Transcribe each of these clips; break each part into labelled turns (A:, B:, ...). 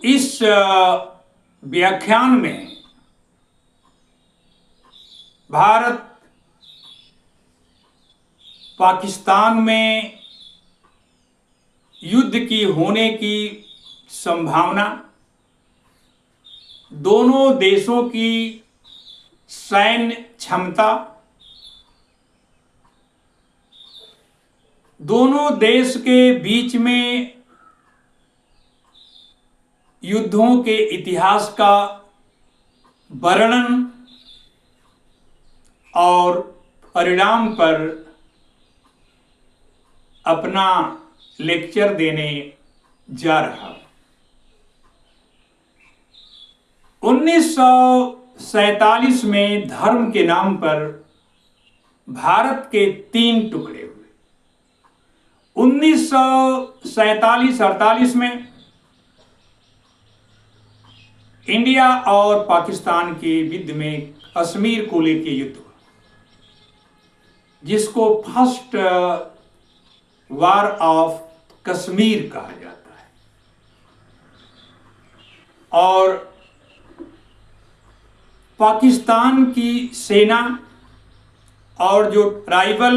A: इस व्याख्यान में भारत पाकिस्तान में युद्ध की होने की संभावना, दोनों देशों की सैन्य क्षमता, दोनों देश के बीच में युद्धों के इतिहास का वर्णन और परिणाम पर अपना लेक्चर देने जा रहा। 1947 में धर्म के नाम पर भारत के 3 टुकड़े हुए। 1947-48 में इंडिया और पाकिस्तान के युद्ध में कश्मीर को लेकर युद्ध हुआ, जिसको फर्स्ट वार ऑफ कश्मीर कहा जाता है। और पाकिस्तान की सेना और जो ट्राइबल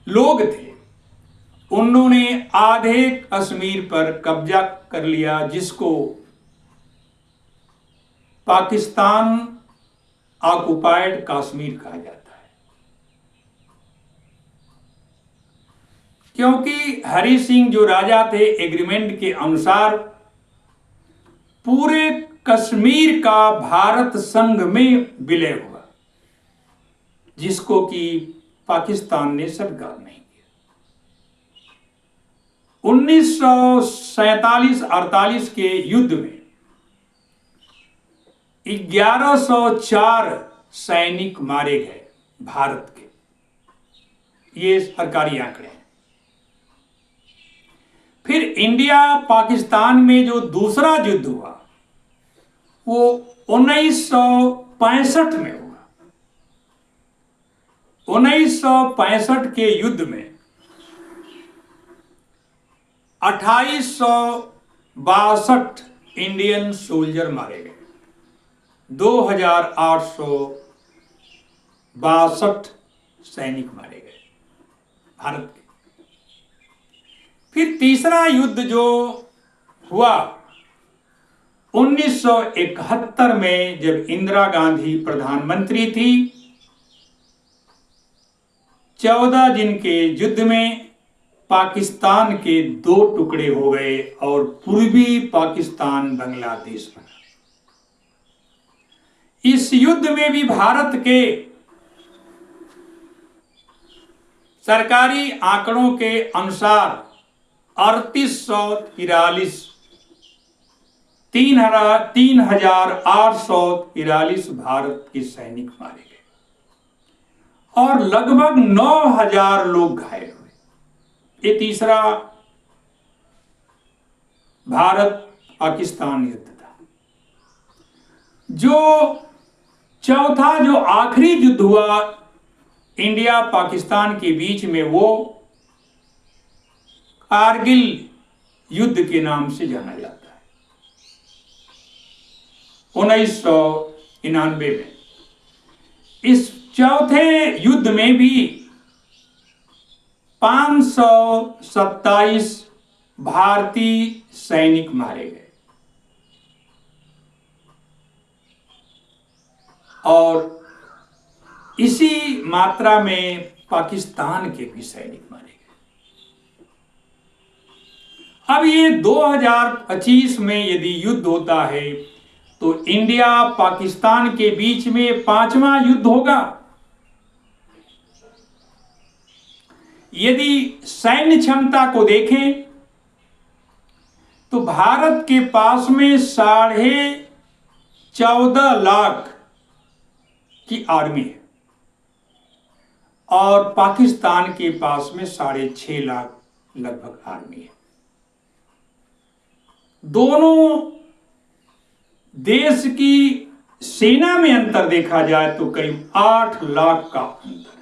A: लोग थे, उन्होंने आधे कश्मीर पर कब्जा कर लिया, जिसको पाकिस्तान ऑक्युपाइड कश्मीर कहा जाता है। क्योंकि हरि सिंह जो राजा थे, एग्रीमेंट के अनुसार पूरे कश्मीर का भारत संघ में विलय हुआ, जिसको कि पाकिस्तान ने स्वीकार नहीं किया। 1947-48 के युद्ध में 1104 सैनिक मारे गए भारत के, ये सरकारी आंकड़े हैं। फिर इंडिया पाकिस्तान में जो दूसरा युद्ध हुआ वो 1965 में हुआ। 1965 के युद्ध में 2862 इंडियन सोल्जर मारे गए, 2862 सैनिक मारे गए भारत के। फिर तीसरा युद्ध जो हुआ 1971 में, जब इंदिरा गांधी प्रधानमंत्री थी, 14 दिन के युद्ध में पाकिस्तान के 2 टुकड़े हो गए और पूर्वी पाकिस्तान बांग्लादेश बना। इस युद्ध में भी भारत के सरकारी आंकड़ों के अनुसार 3843 भारत के सैनिक मारे गए और लगभग 9000 लोग घायल हुए। ये तीसरा भारत पाकिस्तान युद्ध था। जो चौथा, जो आखिरी युद्ध हुआ इंडिया पाकिस्तान के बीच में, वो कारगिल युद्ध के नाम से जाना जाता है। 1999 में इस चौथे युद्ध में भी 527 भारतीय सैनिक मारे गए और इसी मात्रा में पाकिस्तान के भी सैनिक मारे गए। अब ये 2025 में यदि युद्ध होता है तो इंडिया पाकिस्तान के बीच में 5वां युद्ध होगा। यदि सैन्य क्षमता को देखें तो भारत के पास में 14.5 लाख की आर्मी है और पाकिस्तान के पास में 6.5 लाख लगभग आर्मी है। दोनों देश की सेना में अंतर देखा जाए तो करीब 8 लाख का अंतर है।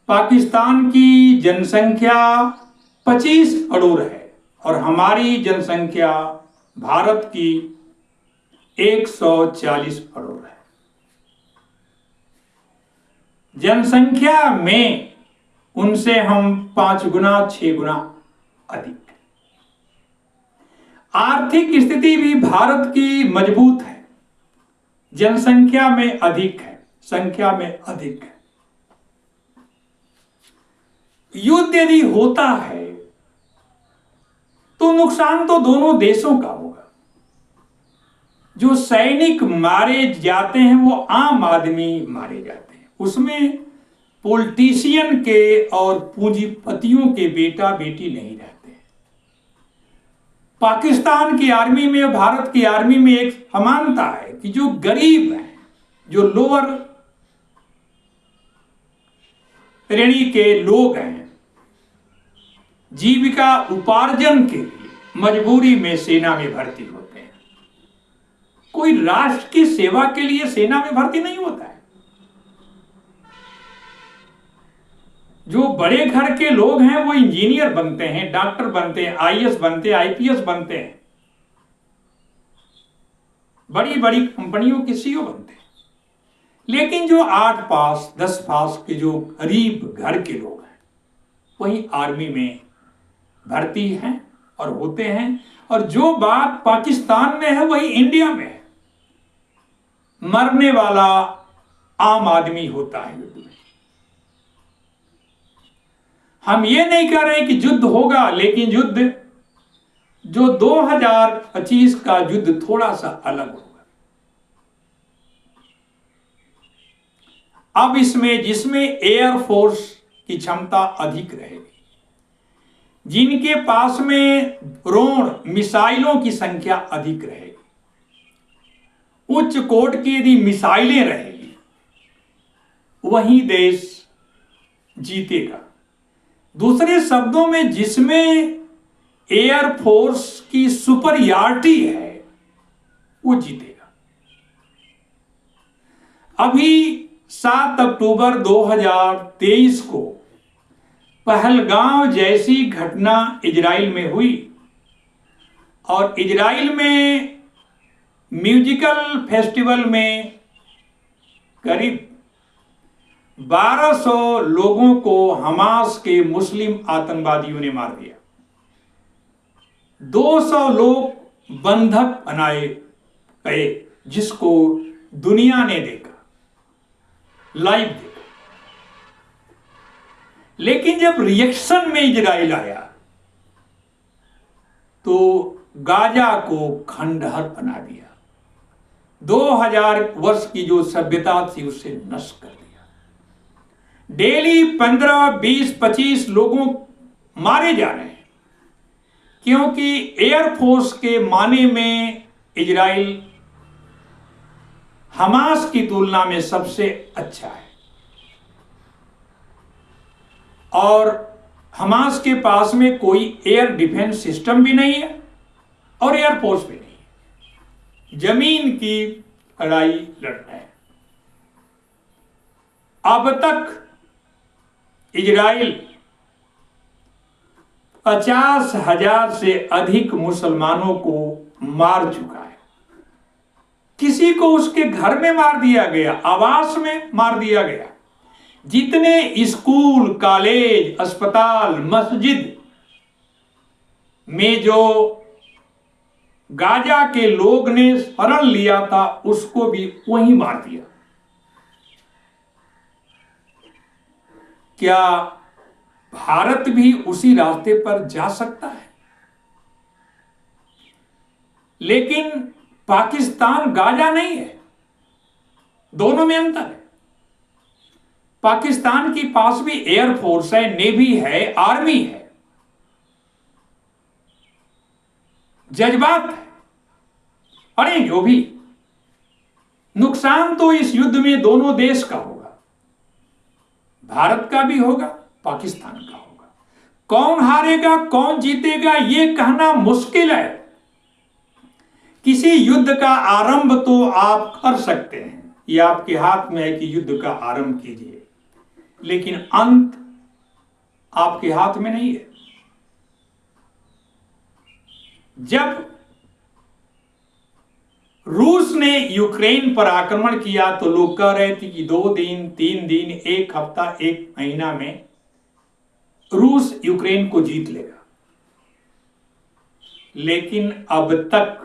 A: पाकिस्तान की जनसंख्या 25 करोड़ है और हमारी जनसंख्या भारत की 140 करोड़ है। जनसंख्या में उनसे हम 5 गुना 6 गुना अधिक है। आर्थिक स्थिति भी भारत की मजबूत है, जनसंख्या में अधिक है, संख्या में अधिक है। युद्ध यदि होता है तो नुकसान तो दोनों देशों का होगा। जो सैनिक मारे जाते हैं वो आम आदमी मारे जाते हैं, उसमें पॉलिटिशियन के और पूंजीपतियों के बेटा बेटी नहीं रहते। पाकिस्तान की आर्मी में और भारत की आर्मी में एक समानता है कि जो गरीब हैं, जो लोअर श्रेणी के लोग हैं, जीविका उपार्जन के लिए मजबूरी में सेना में भर्ती होते हैं। कोई राष्ट्र की सेवा के लिए सेना में भर्ती नहीं होता है। जो बड़े घर के लोग हैं वो इंजीनियर बनते हैं, डॉक्टर बनते हैं, आईएएस बनते हैं, आईपीएस बनते हैं, बड़ी बड़ी कंपनियों के सीईओ बनते हैं। लेकिन जो 8 पास 10 पास के जो गरीब घर के लोग हैं वही आर्मी में भर्ती हैं और होते हैं। और जो बात पाकिस्तान में है वही इंडिया में है। मरने वाला आम आदमी होता है युद्ध में। हम ये नहीं कह रहे कि युद्ध होगा, लेकिन युद्ध जो 2025 का युद्ध थोड़ा सा अलग होगा। अब इसमें जिसमें एयरफोर्स की क्षमता अधिक रहेगी, जिनके पास में ड्रोन मिसाइलों की संख्या अधिक रहेगी, उच्च कोट की यदि मिसाइलें रहेगी, वही देश जीतेगा। दूसरे शब्दों में जिसमें एयरफोर्स की सुपरियॉरिटी है वो जीतेगा। अभी 7 अक्टूबर 2023 को पहलगाम जैसी घटना इजराइल में हुई और इजराइल में म्यूजिकल फेस्टिवल में करीब 1200 लोगों को हमास के मुस्लिम आतंकवादियों ने मार दिया। 200 लोग बंधक बनाए गए, जिसको दुनिया ने देखा, लाइव देखा। लेकिन जब रिएक्शन में इजराइल आया तो गाजा को खंडहर बना दिया। 2000 वर्ष की जो सभ्यता थी उसे नष्ट कर दिया। डेली 15, 20, 25 लोगों मारे जा रहे हैं, क्योंकि एयरफोर्स के माने में इजराइल हमास की तुलना में सबसे अच्छा है। और हमास के पास में कोई एयर डिफेंस सिस्टम भी नहीं है और एयरफोर्स भी नहीं है, जमीन की लड़ाई लड़ना है। अब तक इजराइल 50,000 से अधिक मुसलमानों को मार चुका है। किसी को उसके घर में मार दिया गया, आवास में मार दिया गया। जितने स्कूल, कॉलेज, अस्पताल, मस्जिद में जो गाजा के लोग ने शरण लिया था उसको भी वहीं मार दिया। क्या भारत भी उसी रास्ते पर जा सकता है? लेकिन पाकिस्तान गाजा नहीं है, दोनों में अंतर है। पाकिस्तान के पास भी एयरफोर्स है, नेवी है, आर्मी है, जज्बात है। अरे जो भी नुकसान तो इस युद्ध में दोनों देश का होगा, भारत का भी होगा, पाकिस्तान का होगा। कौन हारेगा कौन जीतेगा ये कहना मुश्किल है। किसी युद्ध का आरंभ तो आप कर सकते हैं, ये आपके हाथ में है कि युद्ध का आरंभ कीजिए, लेकिन अंत आपके हाथ में नहीं है। जब रूस ने यूक्रेन पर आक्रमण किया तो लोग कह रहे थे कि 2 दिन 3 दिन 1 हफ्ता 1 महीना में रूस यूक्रेन को जीत लेगा, लेकिन अब तक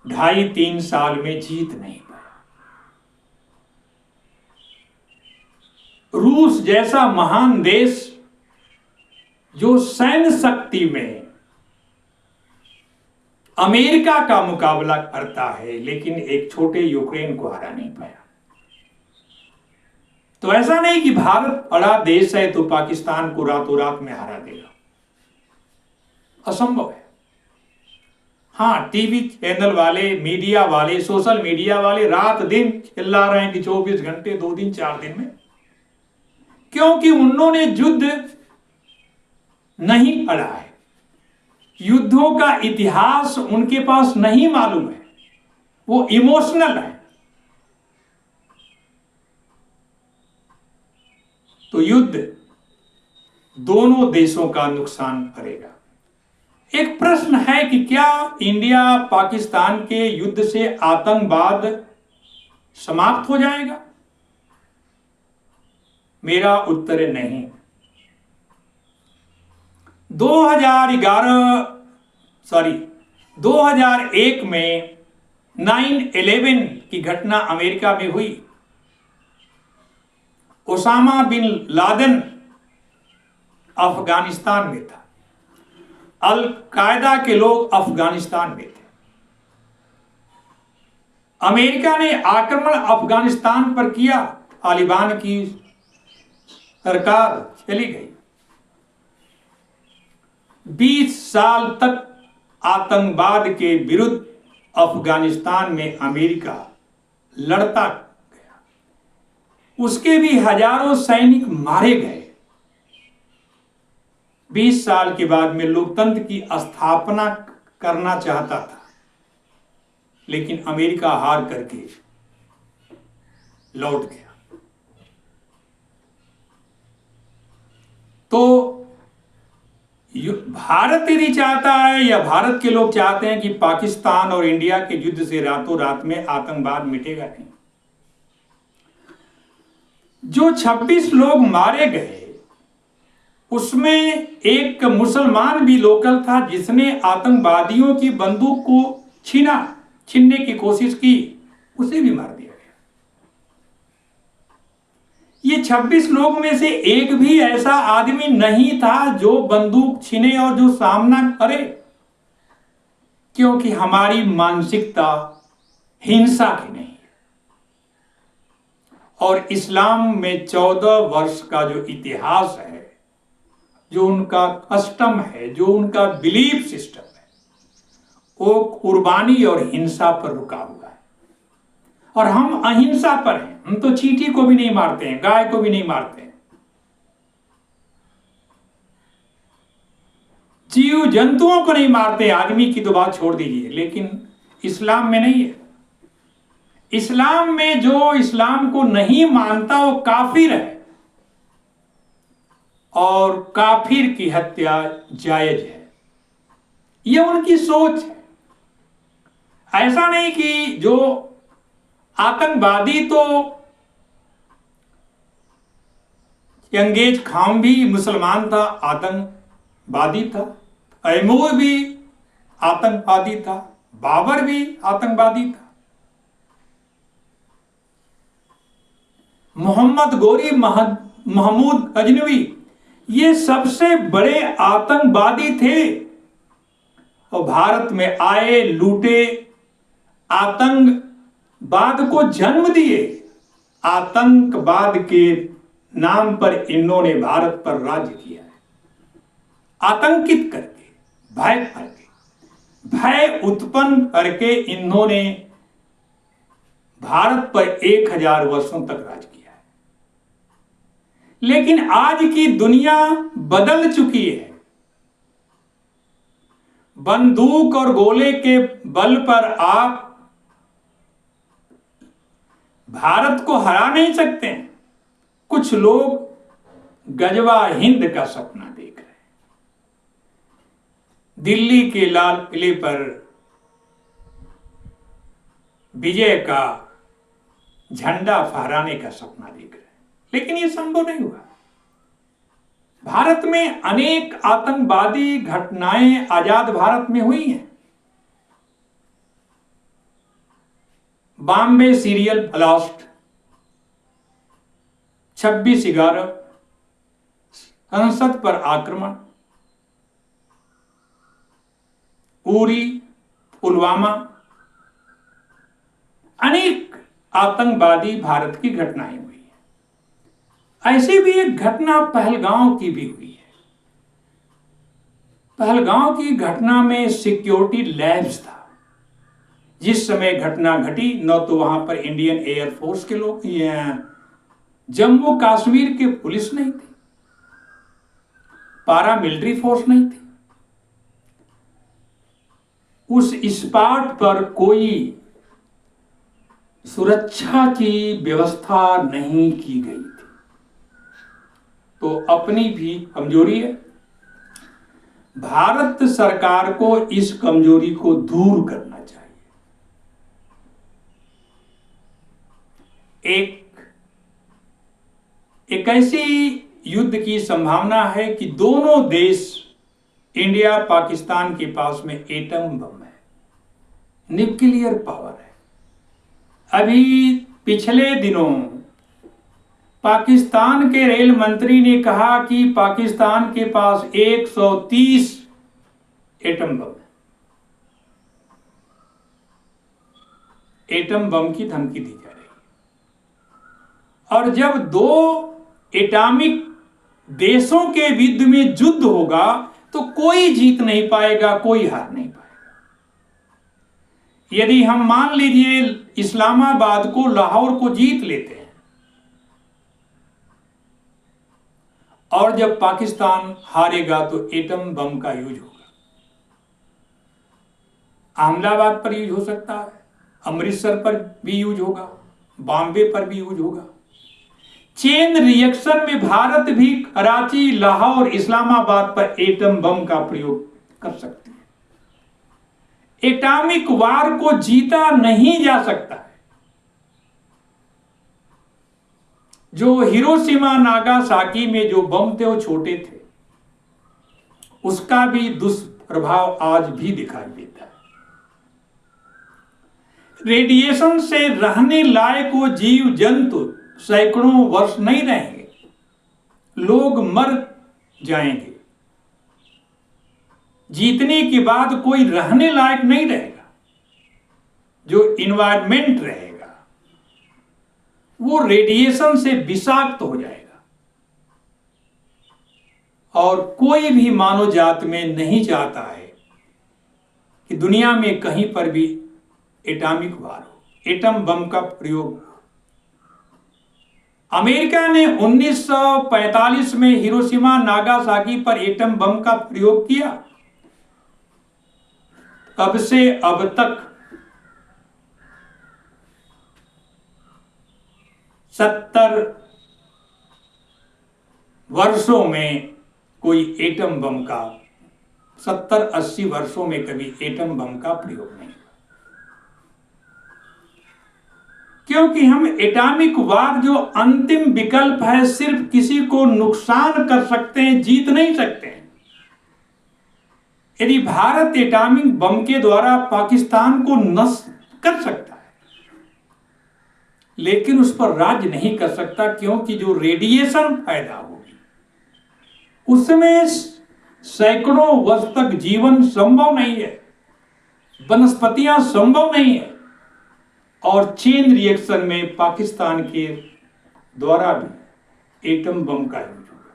A: 2.5-3 साल में जीत नहीं पाया। रूस जैसा महान देश जो सैन्य शक्ति में अमेरिका का मुकाबला करता है, लेकिन एक छोटे यूक्रेन को हरा नहीं पाया। तो ऐसा नहीं कि भारत बड़ा देश है तो पाकिस्तान को रातों रात में हरा देगा, असंभव है। हाँ, टीवी चैनल वाले, मीडिया वाले, सोशल मीडिया वाले रात दिन चिल्ला रहे हैं कि 24 घंटे 2 दिन 4 दिन में, क्योंकि उन्होंने युद्ध नहीं पढ़ा है, युद्धों का इतिहास उनके पास नहीं मालूम है, वो इमोशनल है। तो युद्ध दोनों देशों का नुकसान करेगा। एक प्रश्न है कि क्या इंडिया पाकिस्तान के युद्ध से आतंकवाद समाप्त हो जाएगा? मेरा उत्तर है नहीं। 2001 में 9/11 की घटना अमेरिका में हुई। ओसामा बिन लादेन अफगानिस्तान में था, अल कायदा के लोग अफगानिस्तान में थे। अमेरिका ने आक्रमण अफगानिस्तान पर किया, तालिबान की सरकार चली गई। 20 साल तक आतंकवाद के विरुद्ध अफगानिस्तान में अमेरिका लड़ता गया, उसके भी हजारों सैनिक मारे गए। 20 साल के बाद में लोकतंत्र की स्थापना करना चाहता था, लेकिन अमेरिका हार करके लौट गया। तो भारत यदि चाहता है या भारत के लोग चाहते हैं कि पाकिस्तान और इंडिया के युद्ध से रातों रात में आतंकवाद मिटेगा, नहीं। जो 26 लोग मारे गए उसमें एक मुसलमान भी लोकल था, जिसने आतंकवादियों की बंदूक को छीनने की कोशिश की, उसे भी मार दिया गया। ये 26 लोग में से एक भी ऐसा आदमी नहीं था जो बंदूक छीने और जो सामना करे, क्योंकि हमारी मानसिकता हिंसा की नहीं है। और इस्लाम में 14 वर्ष का जो इतिहास है, जो उनका कस्टम है, जो उनका बिलीफ सिस्टम है, वो कुर्बानी और हिंसा पर रुका हुआ है। और हम अहिंसा पर हैं। हम तो चींटी को भी नहीं मारते हैं, गाय को भी नहीं मारते हैं, जीव जंतुओं को नहीं मारते। आदमी की तो बात छोड़ दीजिए, लेकिन इस्लाम में नहीं है। इस्लाम में जो इस्लाम को नहीं मानता वो काफिर है, और काफिर की हत्या जायज है। यह उनकी सोच है। ऐसा नहीं कि जो आतंकवादी, तो चंगेज खान भी मुसलमान था, आतंकवादी था। तैमूर भी आतंकवादी था, बाबर भी आतंकवादी था, मोहम्मद गोरी, महमूद गजनवी, ये सबसे बड़े आतंकवादी थे। और भारत में आए, लूटे, आतंकवाद को जन्म दिए। आतंकवाद के नाम पर इन्होंने भारत पर राज्य किया है, आतंकित करके, भय करके, भय उत्पन्न करके इन्होंने भारत पर 1000 वर्षों तक राज किया है। लेकिन आज की दुनिया बदल चुकी है। बंदूक और गोले के बल पर आप भारत को हरा नहीं सकते हैं। कुछ लोग गजवा हिंद का सपना देख रहे हैं। दिल्ली के लाल किले पर विजय का झंडा फहराने का सपना देख रहे हैं, लेकिन यह संभव नहीं हुआ। भारत में अनेक आतंकवादी घटनाएं आजाद भारत में हुई हैं। बॉम्बे सीरियल ब्लास्ट, 26/11, संसद पर आक्रमण, उरी, पुलवामा, अनेक आतंकवादी भारत की घटनाएं हुई हैं। ऐसी भी एक घटना पहलगांव की भी हुई है। पहलगांव की घटना में सिक्योरिटी लैब्स था। जिस समय घटना घटी, न तो वहां पर इंडियन एयरफोर्स के लोग, जम्मू कश्मीर के पुलिस नहीं थी, पारामिलिट्री फोर्स नहीं थी, उस स्पॉट पर कोई सुरक्षा की व्यवस्था नहीं की गई थी। तो अपनी भी कमजोरी है। भारत सरकार को इस कमजोरी को दूर करना चाहिए। एक ऐसी युद्ध की संभावना है कि दोनों देश, इंडिया पाकिस्तान के पास में एटम बम है, न्यूक्लियर पावर है। अभी पिछले दिनों पाकिस्तान के रेल मंत्री ने कहा कि पाकिस्तान के पास 130 एटम बम है। एटम बम की धमकी दी जा रही है। और जब दो एटॉमिक देशों के युद्ध में युद्ध होगा तो कोई जीत नहीं पाएगा, कोई हार नहीं पाएगा। यदि हम मान लीजिए इस्लामाबाद को, लाहौर को जीत लेते हैं, और जब पाकिस्तान हारेगा तो एटम बम का यूज होगा। अहमदाबाद पर यूज हो सकता है, अमृतसर पर भी यूज होगा, बॉम्बे पर भी यूज होगा। चेन रिएक्शन में भारत भी कराची, लाहौर, इस्लामाबाद पर एटम बम का प्रयोग कर सकते हैं। एटॉमिक वार को जीता नहीं जा सकता है। जो हिरोशिमा नागासाकी में जो बम थे वो छोटे थे, उसका भी दुष्प्रभाव आज भी दिखाई देता है। रेडिएशन से रहने लायक वो जीव जंतु सैकड़ों वर्ष नहीं रहेंगे, लोग मर जाएंगे। जीतने के बाद कोई रहने लायक नहीं रहेगा। जो इन्वायरमेंट रहेगा वो रेडिएशन से विषाक्त हो जाएगा। और कोई भी मानव जात में नहीं चाहता है कि दुनिया में कहीं पर भी एटॉमिक वार हो, एटम बम का प्रयोग हो। अमेरिका ने 1945 में हिरोशिमा नागासाकी पर एटम बम का प्रयोग किया। तब से अब तक 70 वर्षों में कोई एटम बम का, 70-80 वर्षों में कभी एटम बम का प्रयोग नहीं हुआ। क्योंकि हम एटॉमिक वार जो अंतिम विकल्प है, सिर्फ किसी को नुकसान कर सकते हैं, जीत नहीं सकते हैं। यदि भारत एटॉमिक बम के द्वारा पाकिस्तान को नष्ट कर सकता है, लेकिन उस पर राज नहीं कर सकता, क्योंकि जो रेडिएशन पैदा होगी उसमें सैकड़ों वर्ष तक जीवन संभव नहीं है, वनस्पतियां संभव नहीं है। और चेन रिएक्शन में पाकिस्तान के द्वारा भी एटम बम का यूज होगा।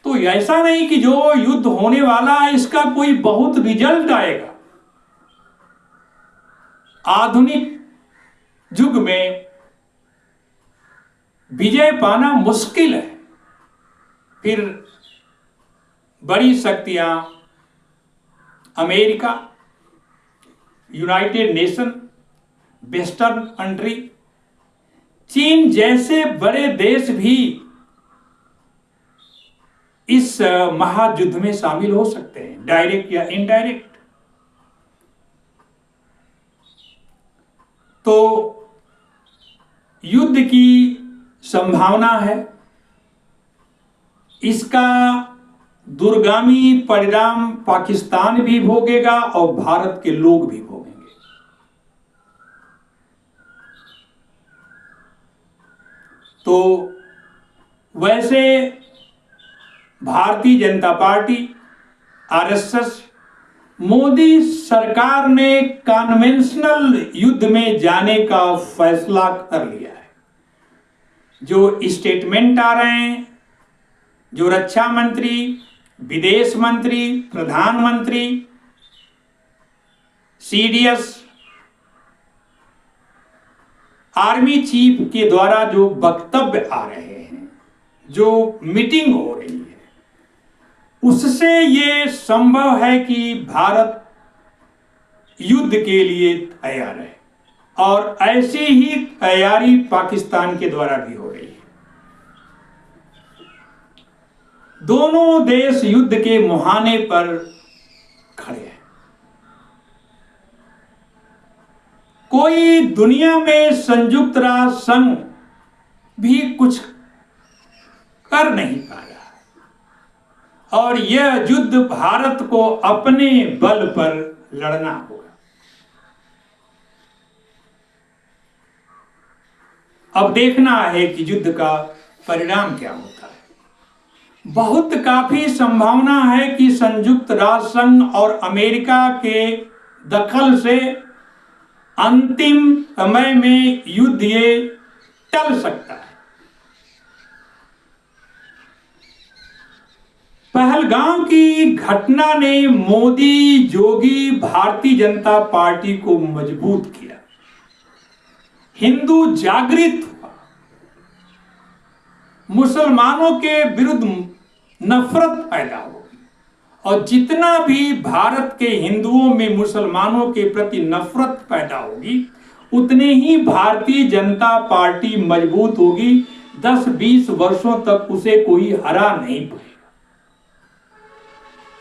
A: तो ऐसा नहीं कि जो युद्ध होने वाला है इसका कोई बहुत रिजल्ट आएगा। आधुनिक युग में विजय पाना मुश्किल है। फिर बड़ी शक्तियां America, United nation, western country, चीन जैसे बड़े देश भी इस महायुद्ध में शामिल हो सकते हैं, डायरेक्ट या इनडायरेक्ट। तो युद्ध की संभावना है, इसका दूरगामी परिणाम पाकिस्तान भी भोगेगा और भारत के लोग भी भोगेंगे। तो वैसे भारतीय जनता पार्टी, आरएसएस, मोदी सरकार ने कन्वेंशनल युद्ध में जाने का फैसला कर लिया है। जो स्टेटमेंट आ रहे हैं, जो रक्षा मंत्री, विदेश मंत्री, प्रधानमंत्री, सीडीएस, आर्मी चीफ के द्वारा जो वक्तव्य आ रहे हैं, जो मीटिंग हो रही है, उससे ये संभव है कि भारत युद्ध के लिए तैयार है और ऐसी ही तैयारी पाकिस्तान के द्वारा भी हो रही है। दोनों देश युद्ध के मुहाने पर खड़े हैं। कोई दुनिया में संयुक्त राष्ट्र संघ भी कुछ कर नहीं पा रहा है और यह युद्ध भारत को अपने बल पर लड़ना होगा। अब देखना है कि युद्ध का परिणाम क्या होता है। बहुत काफी संभावना है कि संयुक्त राष्ट्र संघ और अमेरिका के दखल से अंतिम समय में युद्ध ये टल सकता है। पहलगाम की घटना ने मोदी जोगी भारतीय जनता पार्टी को मजबूत किया, हिंदू जागृत हुआ, मुसलमानों के विरुद्ध नफरत पैदा होगी और जितना भी भारत के हिंदुओं में मुसलमानों के प्रति नफरत पैदा होगी, उतने ही भारतीय जनता पार्टी मजबूत होगी। 10-20 वर्षों तक उसे कोई हरा नहीं पाएगा।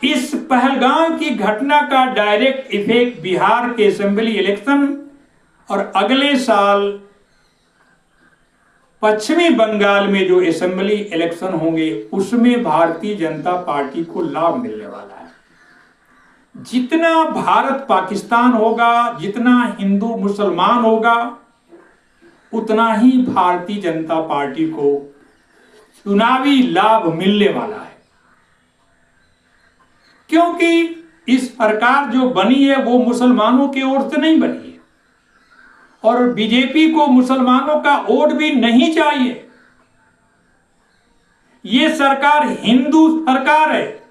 A: इस पहलगाम की घटना का डायरेक्ट इफेक्ट बिहार के असेंबली इलेक्शन और अगले साल पश्चिमी बंगाल में जो असेंबली इलेक्शन होंगे उसमें भारतीय जनता पार्टी को लाभ मिलने वाला है। जितना भारत पाकिस्तान होगा, जितना हिंदू मुसलमान होगा, उतना ही भारतीय जनता पार्टी को चुनावी लाभ मिलने वाला है। क्योंकि इस सरकार जो बनी है वो मुसलमानों की ओर से नहीं बनी है और बीजेपी को मुसलमानों का वोट भी नहीं चाहिए। ये सरकार हिंदू सरकार है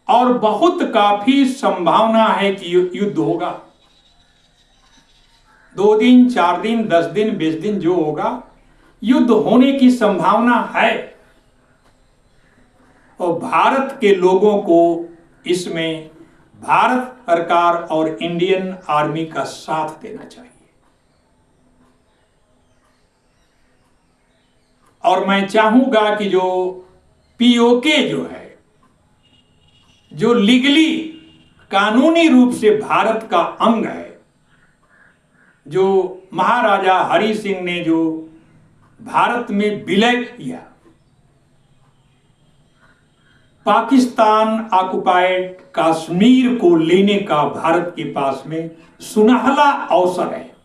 A: और बहुत काफी संभावना है कि युद्ध होगा। 2 दिन, 4 दिन, 10 दिन, 20 दिन जो होगा, युद्ध होने की संभावना है और भारत के लोगों को इसमें भारत सरकार और इंडियन आर्मी का साथ देना चाहिए। और मैं चाहूंगा कि जो पीओके जो है, जो लीगली कानूनी रूप से भारत का अंग है, जो महाराजा हरि सिंह ने जो भारत में विलय किया, पाकिस्तान ऑक्युपाइड कश्मीर को लेने का भारत के पास में सुनहला अवसर है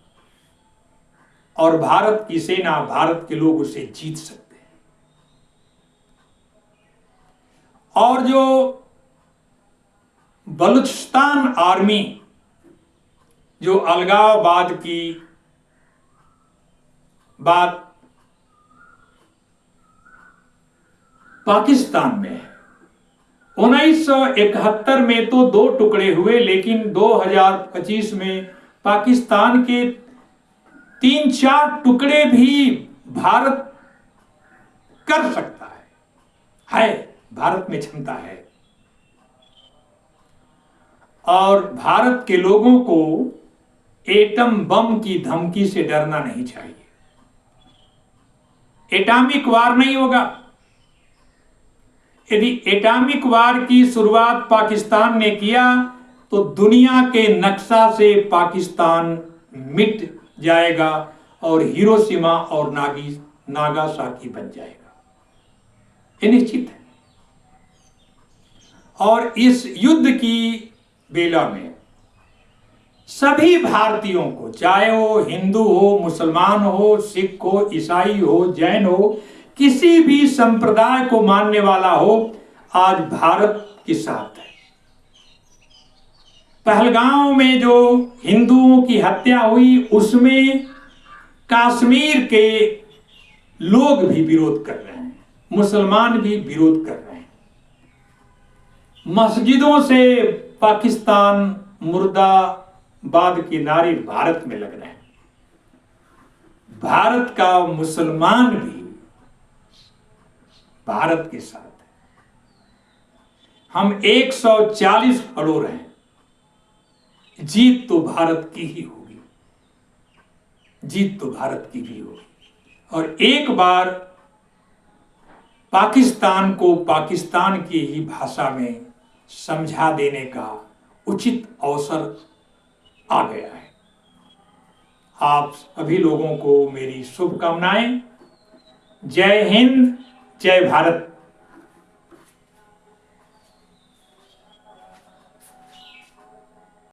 A: और भारत की सेना, भारत के लोग उसे जीत सकते हैं। और जो बलूचिस्तान आर्मी जो अलगाववाद की बात पाकिस्तान में है, 1971 में तो 2 टुकड़े हुए, लेकिन 2025 में पाकिस्तान के 3-4 टुकड़े भी भारत कर सकता है। भारत में क्षमता है और भारत के लोगों को एटम बम की धमकी से डरना नहीं चाहिए। एटॉमिक वार नहीं होगा, यदि एटॉमिक वार की शुरुआत पाकिस्तान ने किया तो दुनिया के नक्शा से पाकिस्तान मिट जाएगा और हिरोशिमा और नागासाकी बन जाएगा, ये निश्चित है। और इस युद्ध की बेला में सभी भारतीयों को, चाहे वो हिंदू हो, मुसलमान हो, सिख हो, ईसाई हो, जैन हो, किसी भी संप्रदाय को मानने वाला हो, आज भारत के साथ है। पहलगांव में जो हिंदुओं की हत्या हुई उसमें कश्मीर के लोग भी विरोध कर रहे हैं, मुसलमान भी विरोध कर रहे हैं। मस्जिदों से पाकिस्तान मुर्दाबाद के नारे भारत में लग रहे हैं। भारत का मुसलमान भी भारत के साथ है। हम 140 करोड़ हैं, जीत तो भारत की ही होगी, जीत तो भारत की भी होगी। और एक बार पाकिस्तान को पाकिस्तान की ही भाषा में समझा देने का उचित अवसर आ गया है। आप सभी लोगों को मेरी शुभकामनाएं। जय हिंद, जय भारत।